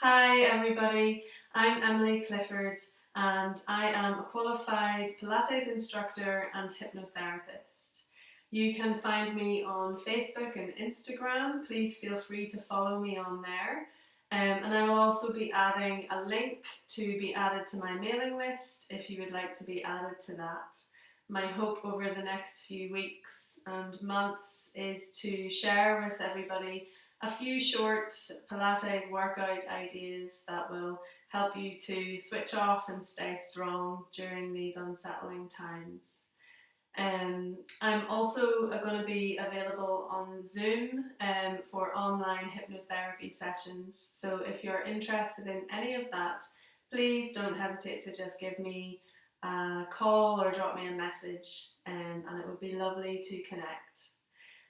Hi everybody, I'm Emily Clifford and I am a qualified Pilates instructor and hypnotherapist. You can find me on Facebook and Instagram. Please feel free to follow me on there. And I will also be adding a link to be added to my mailing list if you would like to be added to that. My hope over the next few weeks and months is to share with everybody a few short Pilates workout ideas that will help you to switch off and stay strong during these unsettling times. I'm also going to be available on Zoom for online hypnotherapy sessions. So if you're interested in any of that, please don't hesitate to just give me a call or drop me a message, and it would be lovely to connect.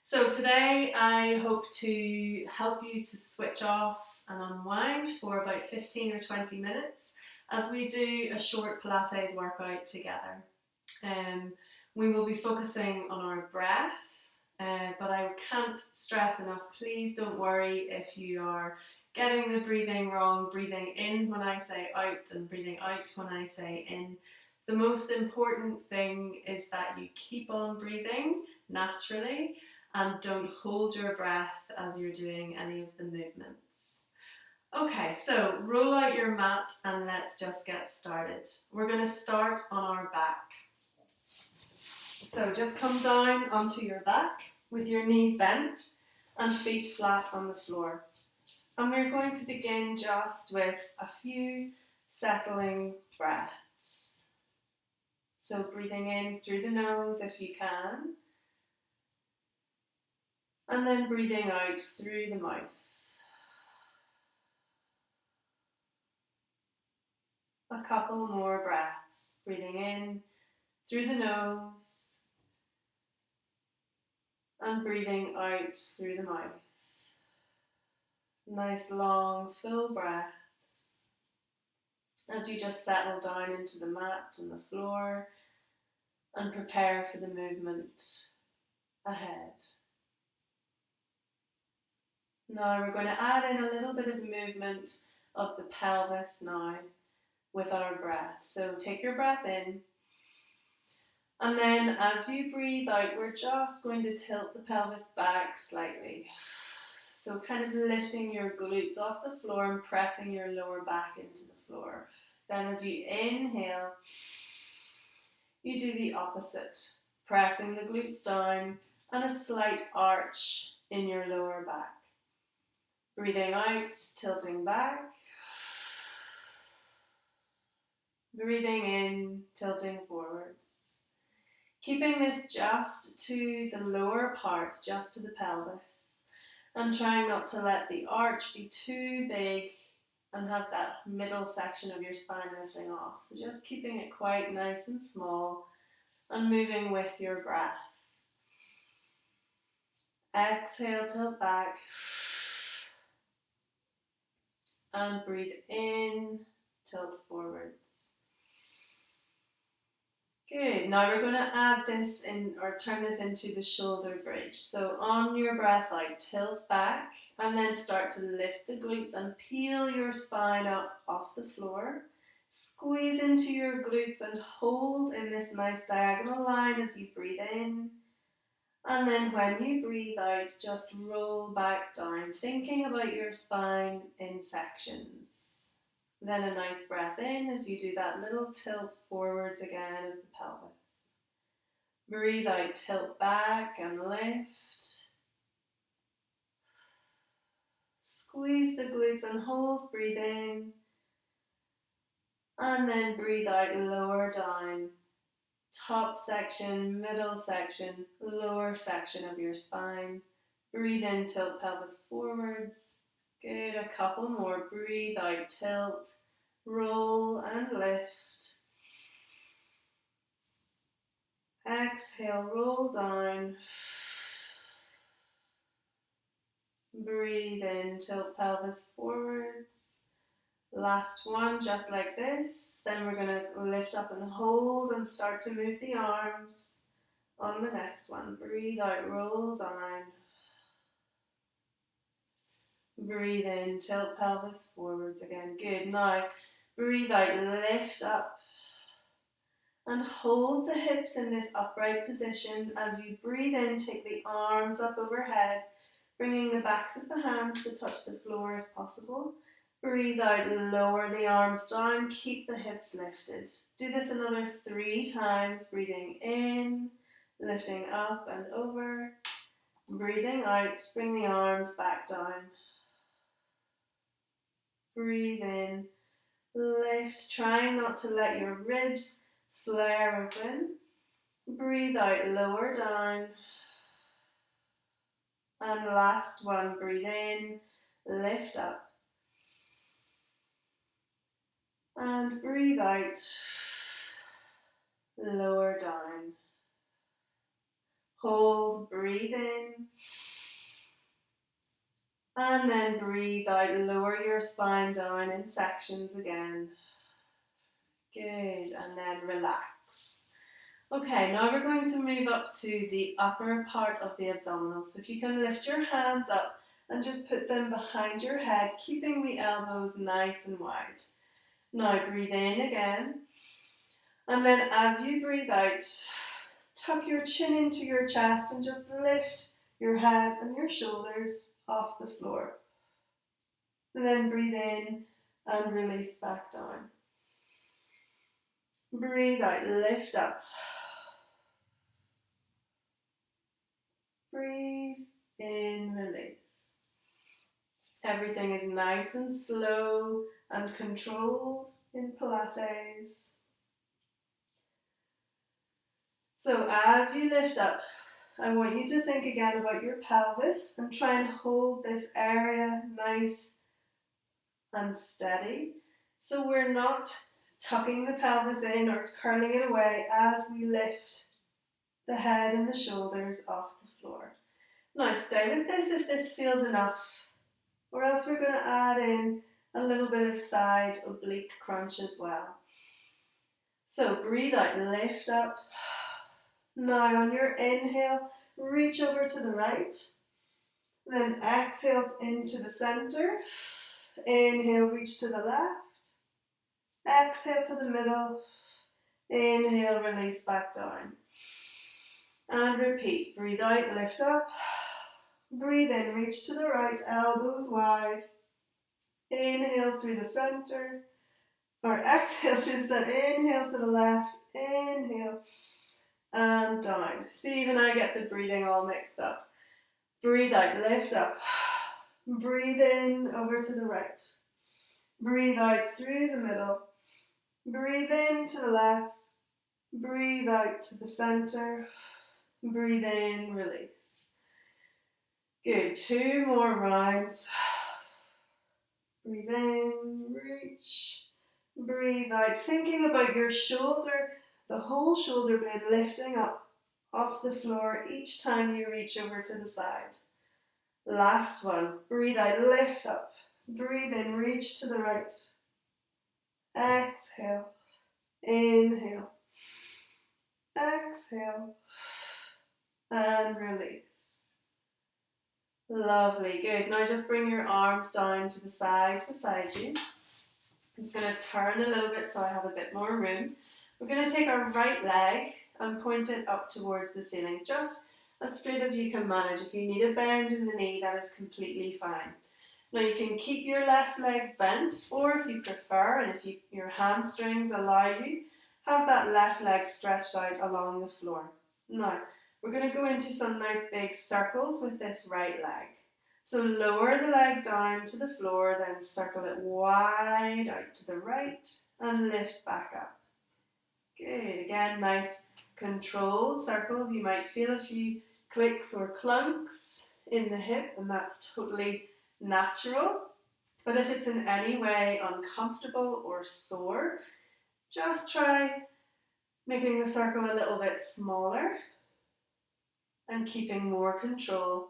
So today I hope to help you to switch off and unwind for about 15 or 20 minutes as we do a short Pilates workout together. We will be focusing on our breath, but I can't stress enough, please don't worry if you are getting the breathing wrong, breathing in when I say out and breathing out when I say in. The most important thing is that you keep on breathing naturally and don't hold your breath as you're doing any of the movements. Okay, so roll out your mat and let's just get started. We're going to start on our back. So just come down onto your back with your knees bent and feet flat on the floor. And we're going to begin just with a few settling breaths. So breathing in through the nose if you can. And then breathing out through the mouth. A couple more breaths. Breathing in through the nose. And breathing out through the mouth. Nice long full breaths. As you just settle down into the mat and the floor and prepare for the movement ahead. Now we're going to add in a little bit of movement of the pelvis now with our breath. So take your breath in, and then as you breathe out, we're just going to tilt the pelvis back slightly. So kind of lifting your glutes off the floor and pressing your lower back into the floor. Then as you inhale, you do the opposite, pressing the glutes down and a slight arch in your lower back. Breathing out, tilting back. Breathing in, tilting forwards. Keeping this just to the lower part, just to the pelvis. And trying not to let the arch be too big and have that middle section of your spine lifting off. So just keeping it quite nice and small and moving with your breath. Exhale, tilt back. And breathe in, tilt forwards. Good. Now we're going to add this in, or turn this into the shoulder bridge. So on your breath out, tilt back and then start to lift the glutes and peel your spine up off the floor. Squeeze into your glutes and hold in this nice diagonal line as you breathe in. And then when you breathe out, just roll back down, thinking about your spine in sections. Then a nice breath in as you do that little tilt forwards again of the pelvis. Breathe out, tilt back and lift. Squeeze the glutes and hold, breathe in. And then breathe out, lower down. Top section, middle section, lower section of your spine. Breathe in, tilt pelvis forwards. Good, a couple more. Breathe out, tilt, roll and lift. Exhale, roll down. Breathe in, tilt pelvis forwards. Last one, just like this. Then we're going to lift up and hold and start to move the arms. On the next one, breathe out, roll down. Breathe in, tilt pelvis forwards again. Good. Now, breathe out, lift up. And hold the hips in this upright position. As you breathe in, take the arms up overhead, bringing the backs of the hands to touch the floor if possible. Breathe out, lower the arms down, keep the hips lifted. Do this another 3 times, breathing in, lifting up and over. Breathing out, bring the arms back down. Breathe in, lift, trying not to let your ribs flare open. Breathe out, lower down. And last one, breathe in, lift up. And breathe out, lower down. Hold, breathe in. And then breathe out, lower your spine down in sections again. Good, and then relax. Okay, now we're going to move up to the upper part of the abdominals. So if you can lift your hands up and just put them behind your head, keeping the elbows nice and wide. Now breathe in again. And then as you breathe out, tuck your chin into your chest and just lift your head and your shoulders off the floor. And then breathe in and release back down. Breathe out, lift up. Breathe in, release. Everything is nice and slow and controlled in Pilates. So as you lift up, I want you to think again about your pelvis and try and hold this area nice and steady. So we're not tucking the pelvis in or curling it away as we lift the head and the shoulders off the floor. Now stay with this if this feels enough, or else we're going to add in a little bit of side oblique crunch as well. So breathe out, lift up. Now on your inhale, reach over to the right. Then exhale into the center. Inhale, reach to the left. Exhale to the middle. Inhale, release back down. And repeat. Breathe out, lift up. Breathe in, reach to the right, elbows wide. Inhale through the center. Or exhale through the center. Inhale to the left. Inhale. And down. See, even I get the breathing all mixed up. Breathe out, lift up. Breathe in over to the right. Breathe out through the middle. Breathe in to the left. Breathe out to the center. Breathe in, release. Good, 2 more rounds. Breathe in, reach. Breathe out, thinking about your shoulder, the whole shoulder blade lifting up off the floor each time you reach over to the side. Last one. Breathe out, lift up. Breathe in, reach to the right. Exhale. Inhale. Exhale. And release. Lovely, good. Now just bring your arms down to the side beside you. I'm just going to turn a little bit so I have a bit more room. We're going to take our right leg and point it up towards the ceiling, just as straight as you can manage. If you need a bend in the knee, that is completely fine. Now you can keep your left leg bent, or if you prefer, and if your hamstrings allow you, have that left leg stretched out along the floor. Now, we're going to go into some nice big circles with this right leg. So lower the leg down to the floor, then circle it wide out to the right and lift back up. Good, again, nice controlled circles. You might feel a few clicks or clunks in the hip, and that's totally natural. But if it's in any way uncomfortable or sore, just try making the circle a little bit smaller and keeping more control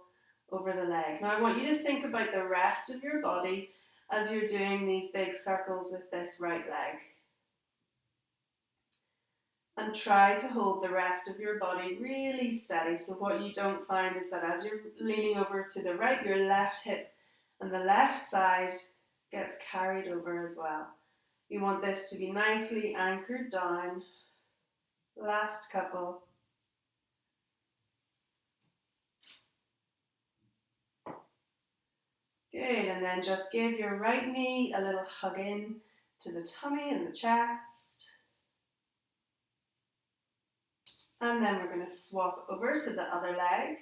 over the leg. Now I want you to think about the rest of your body as you're doing these big circles with this right leg. And try to hold the rest of your body really steady. So what you don't find is that as you're leaning over to the right, your left hip and the left side gets carried over as well. You want this to be nicely anchored down. Last couple. Good, and then just give your right knee a little hug in to the tummy and the chest. And then we're going to swap over to the other leg.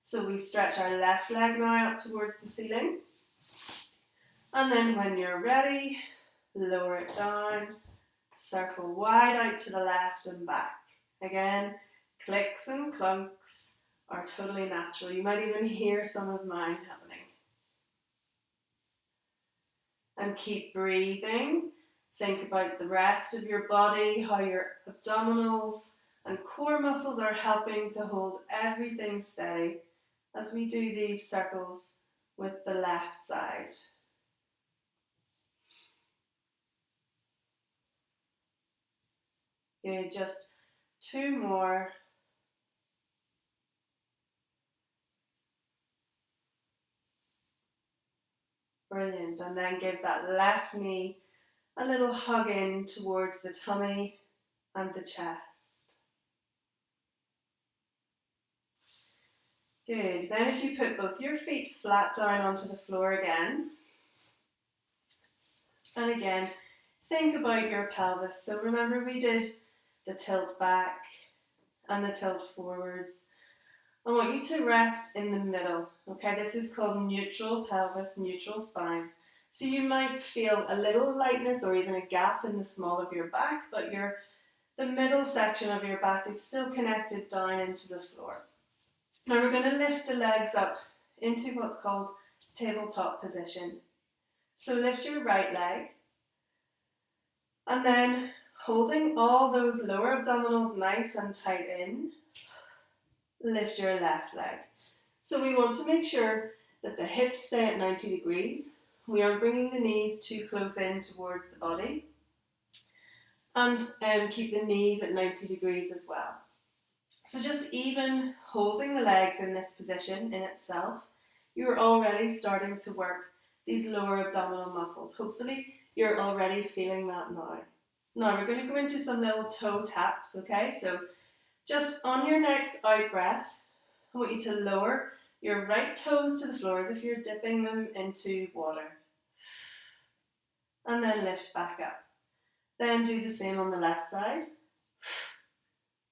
So we stretch our left leg now up towards the ceiling. And then when you're ready, lower it down, circle wide out to the left and back. Again, clicks and clunks are totally natural. You might even hear some of mine happening. And keep breathing. Think about the rest of your body, how your abdominals and core muscles are helping to hold everything steady as we do these circles with the left side. Good, just 2 more. Brilliant, and then give that left knee a little hug in towards the tummy and the chest. Good, then if you put both your feet flat down onto the floor again, and again, think about your pelvis. So remember we did the tilt back and the tilt forwards. I want you to rest in the middle, okay? This is called neutral pelvis, neutral spine. So you might feel a little lightness or even a gap in the small of your back, but the middle section of your back is still connected down into the floor. Now we're going to lift the legs up into what's called tabletop position. So lift your right leg, and then holding all those lower abdominals nice and tight in, lift your left leg. So we want to make sure that the hips stay at 90 degrees. We aren't bringing the knees too close in towards the body. And keep the knees at 90 degrees as well. So just even holding the legs in this position in itself, you're already starting to work these lower abdominal muscles. Hopefully you're already feeling that now. Now we're going to go into some little toe taps, okay? So just on your next out breath, I want you to lower your right toes to the floor as if you're dipping them into water. And then lift back up. Then do the same on the left side.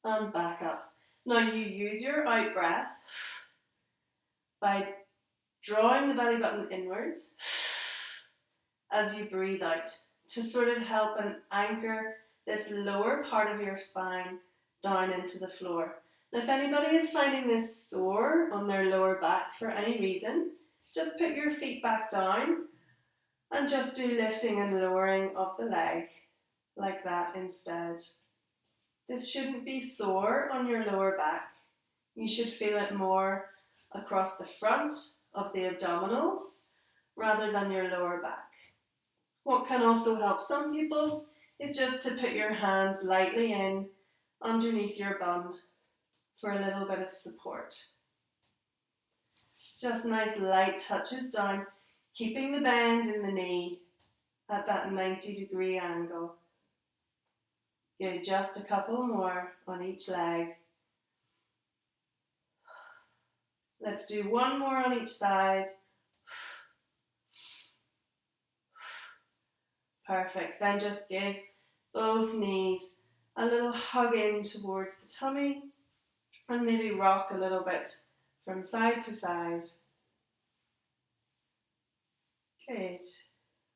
And back up. Now you use your out breath by drawing the belly button inwards as you breathe out to sort of help and anchor this lower part of your spine down into the floor. Now if anybody is finding this sore on their lower back for any reason, just put your feet back down and just do lifting and lowering of the leg like that instead. This shouldn't be sore on your lower back. You should feel it more across the front of the abdominals rather than your lower back. What can also help some people is just to put your hands lightly in underneath your bum for a little bit of support. Just nice light touches down, keeping the bend in the knee at that 90-degree angle. Good, just a couple more on each leg. Let's do one more on each side. Perfect, then just give both knees a little hug in towards the tummy and maybe rock a little bit from side to side. Good,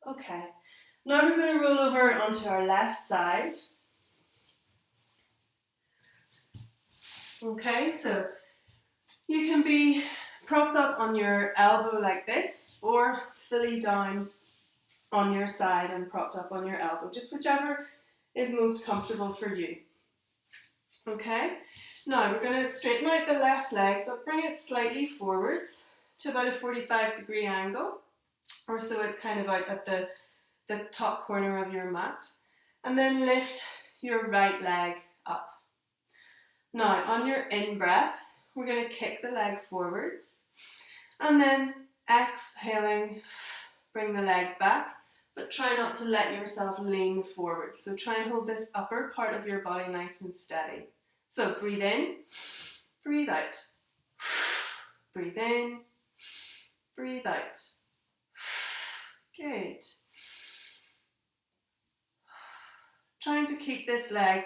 okay. Now we're going to roll over onto our left side. Okay, so you can be propped up on your elbow like this or fully down on your side and propped up on your elbow, just whichever is most comfortable for you. Okay, now we're going to straighten out the left leg but bring it slightly forwards to about a 45-degree angle, or so it's kind of out at the top corner of your mat, and then lift your right leg up. Now on your in-breath, we're going to kick the leg forwards and then Exhaling, bring the leg back, but try not to let yourself lean forward. So try and hold this upper part of your body nice and steady. So breathe in, breathe out. Breathe in, breathe out. Good. Trying to keep this leg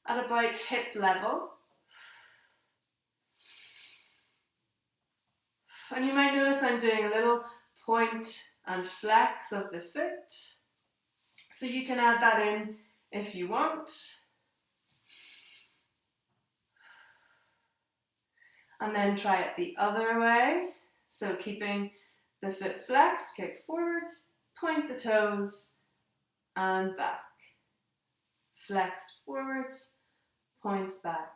at about hip level. And you might notice I'm doing a little point and flex of the foot. So you can add that in if you want. And then try it the other way. So keeping the foot flexed, kick forwards, point the toes and back. Flexed forwards, point back.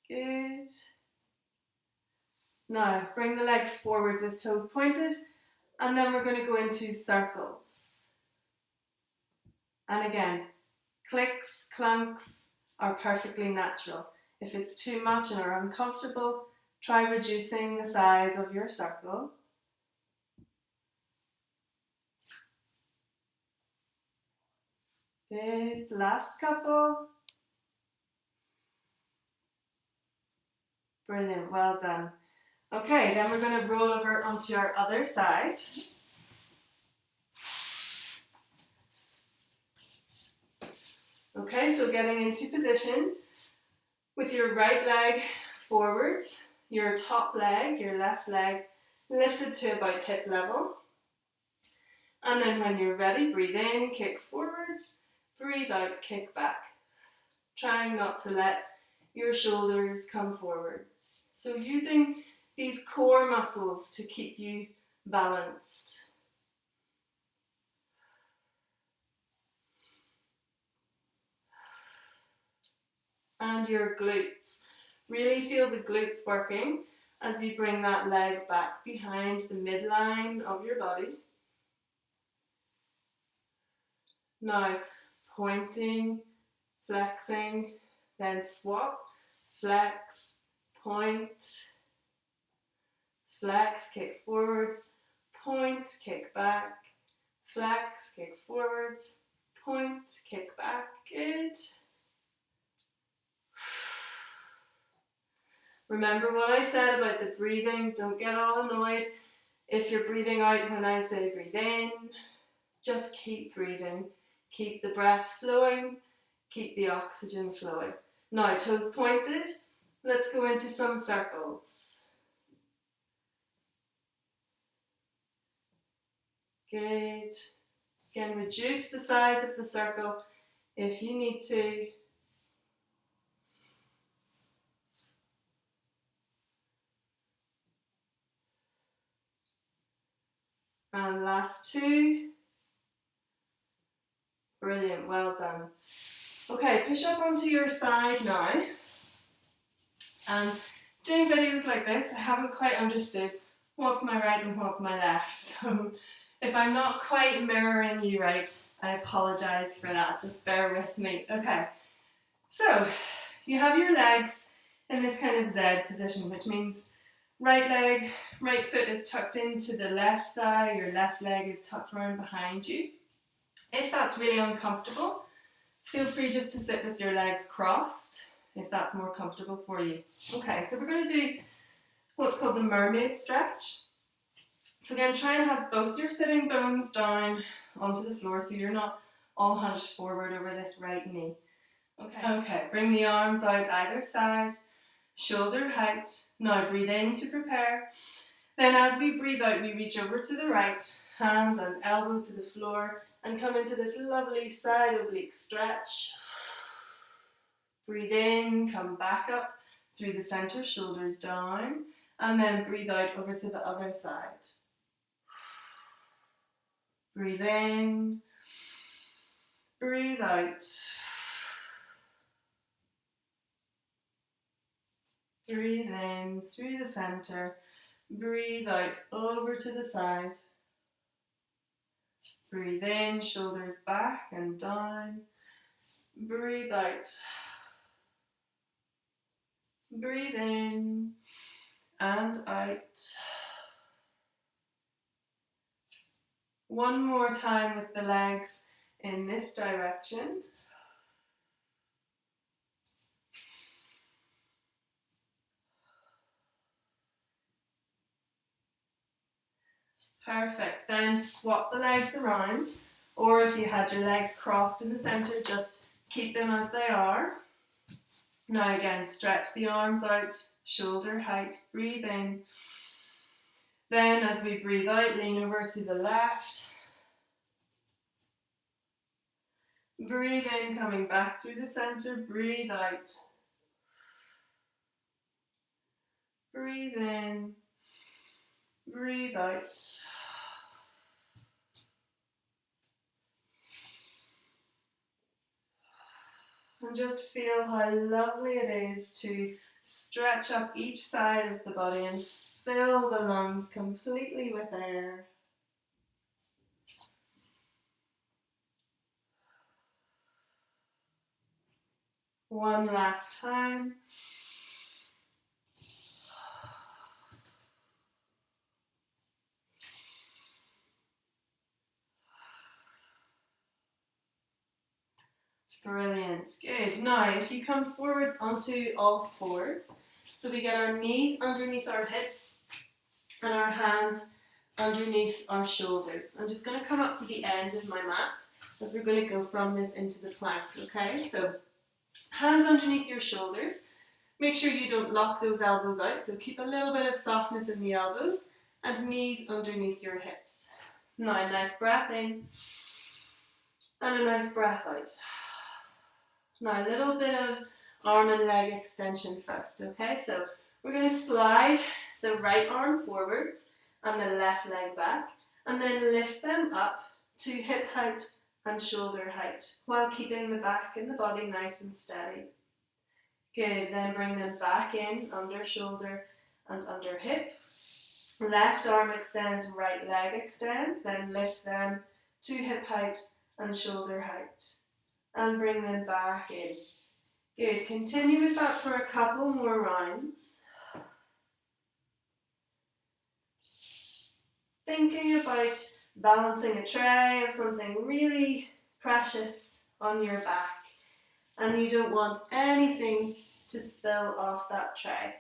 Good. Now bring the leg forwards with toes pointed, and then we're going to go into circles. And again, clicks, clunks are perfectly natural. If it's too much and are uncomfortable, try reducing the size of your circle. Good. Last couple. Brilliant. Well done. Okay, then we're going to roll over onto our other side. Okay, so getting into position with your right leg forwards, your top leg, your left leg, lifted to about hip level. And then when you're ready, breathe in, kick forwards, breathe out, kick back. Trying not to let your shoulders come forwards. So using these core muscles to keep you balanced. And your glutes. Really feel the glutes working as you bring that leg back behind the midline of your body. Now, pointing, flexing, then swap, flex, point, flex, kick forwards, point, kick back, flex, kick forwards, point, kick back. Good. Remember what I said about the breathing. Don't get all annoyed if you're breathing out when I say breathe in. Just keep breathing. Keep the breath flowing. Keep the oxygen flowing. Now, toes pointed. Let's go into some circles. Good. Again, reduce the size of the circle if you need to. And last two. Brilliant, well done. Okay, push up onto your side now. And doing videos like this, I haven't quite understood what's my right and what's my left. So if I'm not quite mirroring you right, I apologise for that. Just bear with me. Okay, so you have your legs in this kind of Z position, which means right leg, right foot is tucked into the left thigh, your left leg is tucked around behind you. If that's really uncomfortable, feel free just to sit with your legs crossed, if that's more comfortable for you. Okay, so we're going to do what's called the mermaid stretch. So again, try and have both your sitting bones down onto the floor so you're not all hunched forward over this right knee. Okay, bring the arms out either side, shoulder height. Now breathe in to prepare. Then as we breathe out, we reach over to the right, hand and elbow to the floor, and come into this lovely side oblique stretch. Breathe in, come back up through the center, shoulders down, and then breathe out over to the other side. Breathe in, breathe out. Breathe in through the center, breathe out over to the side. Breathe in, shoulders back and down. Breathe out. Breathe in. and out. One more time with the legs in this direction. Perfect. Then swap the legs around, or if you had your legs crossed in the center, just keep them as they are. Now again, stretch the arms out, shoulder height, breathe in. Then as we breathe out, lean over to the left. Breathe in, coming back through the center, breathe out. Breathe in, breathe out. And just feel how lovely it is to stretch up each side of the body and fill the lungs completely with air. One last time. Brilliant, good. Now if you come forwards onto all fours, so we get our knees underneath our hips and our hands underneath our shoulders. I'm just going to come up to the end of my mat as we're going to go from this into the plank, okay? So hands underneath your shoulders. Make sure you don't lock those elbows out, so keep a little bit of softness in the elbows, and knees underneath your hips. Now a nice breath in and a nice breath out. Now a little bit of arm and leg extension first, okay? So we're going to slide the right arm forwards and the left leg back, and then lift them up to hip height and shoulder height while keeping the back and the body nice and steady. Good, then bring them back in, under shoulder and under hip. Left arm extends, right leg extends, then lift them to hip height and shoulder height. And bring them back in. Good, continue with that for a couple more rounds. Thinking about balancing a tray of something really precious on your back, and you don't want anything to spill off that tray.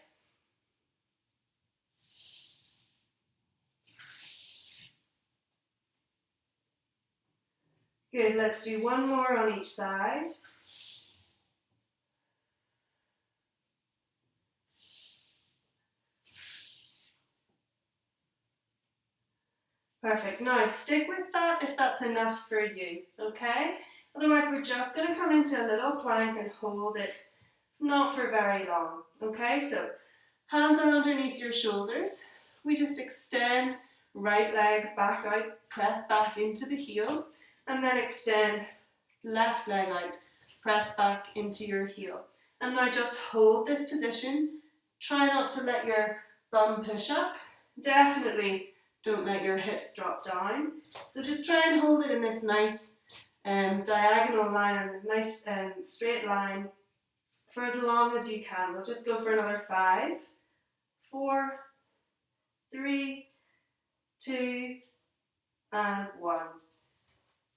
Good, let's do one more on each side. Perfect. Now stick with that if that's enough for you, okay? Otherwise we're just going to come into a little plank and hold it, not for very long, okay? So hands are underneath your shoulders. We just extend right leg back out, press back into the heel, and then extend left leg out, press back into your heel. And now just hold this position. Try not to let your bum push up. Definitely don't let your hips drop down. So just try and hold it in this nice diagonal line and a nice straight line for as long as you can. We'll just go for another 5, 4, 3, 2, and 1.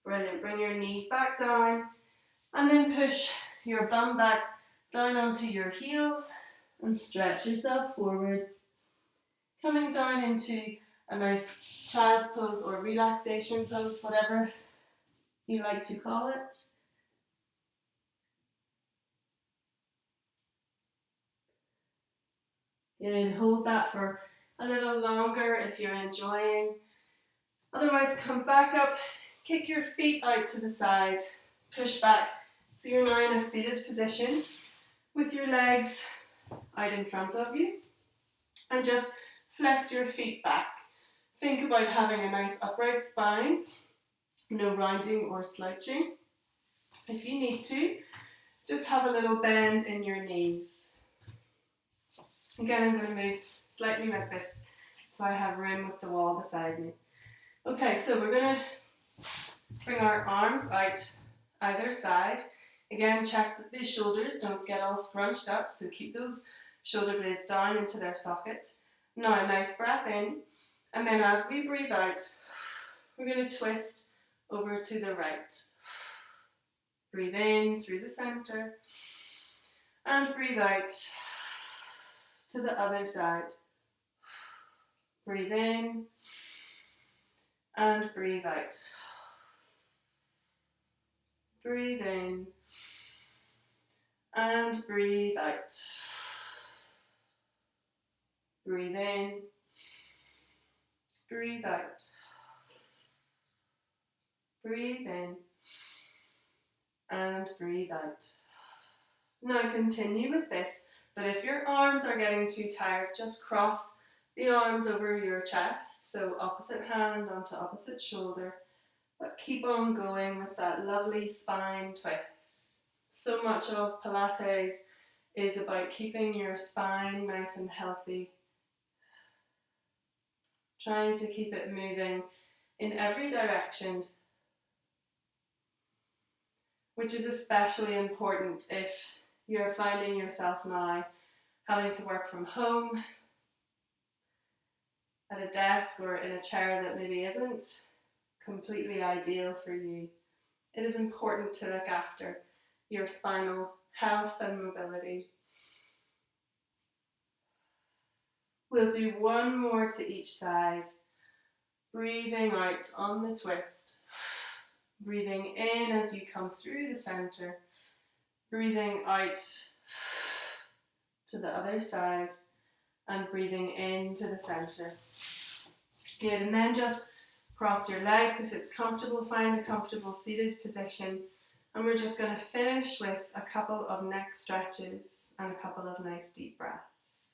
Brilliant. Bring your knees back down and then push your bum back down onto your heels and stretch yourself forwards. Coming down into a nice child's pose or relaxation pose, whatever you like to call it. Good. Hold that for a little longer if you're enjoying. Otherwise, come back up, kick your feet out to the side, push back. So you're now in a seated position with your legs out in front of you, and just flex your feet back. Think about having a nice upright spine, no rounding or slouching. If you need to, just have a little bend in your knees. Again, I'm going to move slightly like this so I have room with the wall beside me. Okay, so we're going to bring our arms out either side. Again, check that the shoulders don't get all scrunched up, so keep those shoulder blades down into their socket. Now, a nice breath in, and then as we breathe out, we're going to twist over to the right. Breathe in through the center, and breathe out to the other side. Breathe in, and breathe out. Breathe in, and breathe out. Breathe in, breathe out. Breathe in, and breathe out. Now continue with this, but if your arms are getting too tired, just cross the arms over your chest, so opposite hand onto opposite shoulder, but keep on going with that lovely spine twist. So much of Pilates is about keeping your spine nice and healthy, trying to keep it moving in every direction, which is especially important if you're finding yourself now having to work from home, at a desk or in a chair that maybe isn't completely ideal for you. It is important to look after your spinal health and mobility. We'll do one more to each side. Breathing out on the twist. Breathing in as you come through the center. Breathing out to the other side. And breathing into the center. Good, and then just cross your legs if it's comfortable. Find a comfortable seated position. And we're just going to finish with a couple of neck stretches and a couple of nice deep breaths.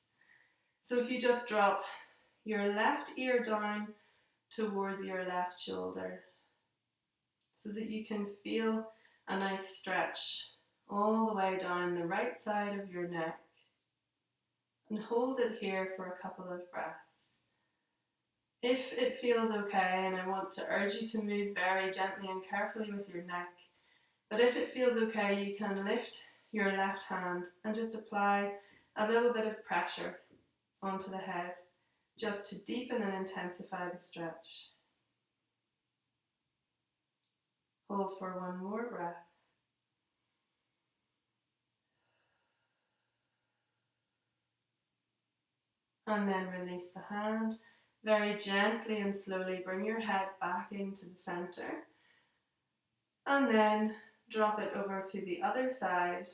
So if you just drop your left ear down towards your left shoulder so that you can feel a nice stretch all the way down the right side of your neck, and hold it here for a couple of breaths. If it feels okay, and I want to urge you to move very gently and carefully with your neck, but if it feels okay, you can lift your left hand and just apply a little bit of pressure onto the head, just to deepen and intensify the stretch. Hold for one more breath. And then release the hand. Very gently and slowly bring your head back into the center. And then drop it over to the other side,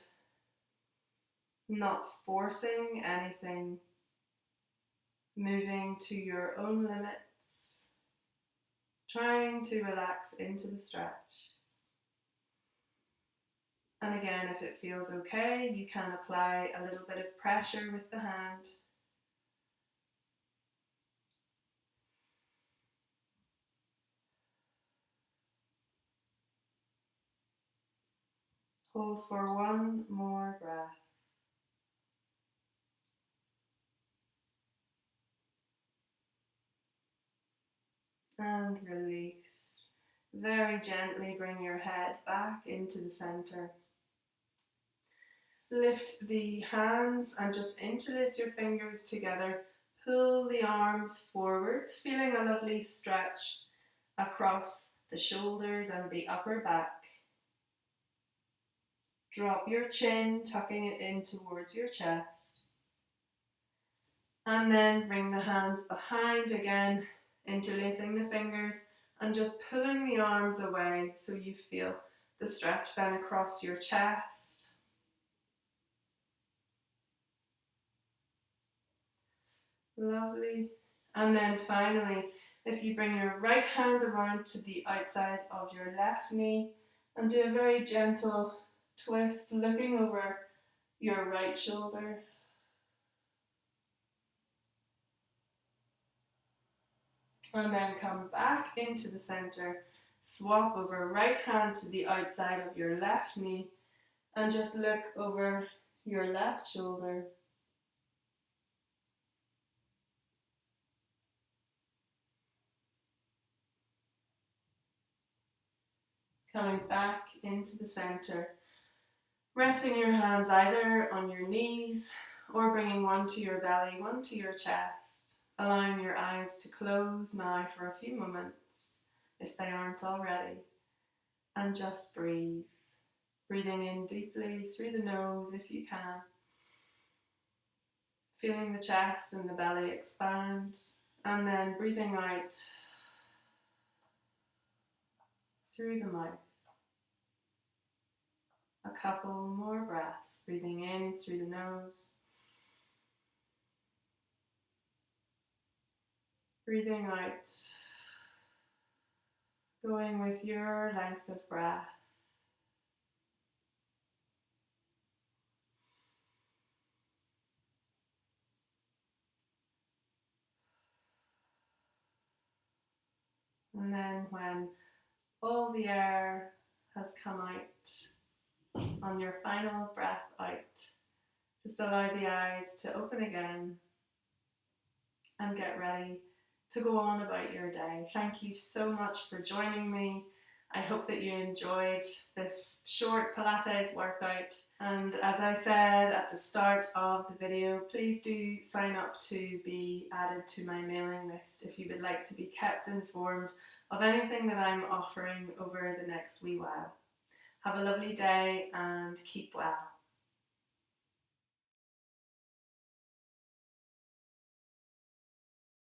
not forcing anything, moving to your own limits, trying to relax into the stretch. And again, if it feels okay, you can apply a little bit of pressure with the hand. Hold for one more breath. And release. Very gently bring your head back into the center. Lift the hands and just interlace your fingers together. Pull the arms forwards, feeling a lovely stretch across the shoulders and the upper back. Drop your chin, tucking it in towards your chest. And then bring the hands behind again, interlacing the fingers and just pulling the arms away so you feel the stretch then across your chest. Lovely. And then finally, if you bring your right hand around to the outside of your left knee and do a very gentle twist, looking over your right shoulder. And then come back into the center. Swap over right hand to the outside of your left knee and just look over your left shoulder. Coming back into the center. Resting your hands either on your knees or bringing one to your belly, one to your chest. allowing your eyes to close now for a few moments if they aren't already, and just breathe. Breathing in deeply through the nose if you can, feeling the chest and the belly expand, and then breathing out through the mouth. A couple more breaths, breathing in through the nose, breathing out, going with your length of breath. And then when all the air has come out, on your final breath out, just allow the eyes to open again and get ready to go on about your day. Thank you so much for joining me. I hope that you enjoyed this short Pilates workout. And as I said at the start of the video, please do sign up to be added to my mailing list if you would like to be kept informed of anything that I'm offering over the next wee while. Have a lovely day and keep well.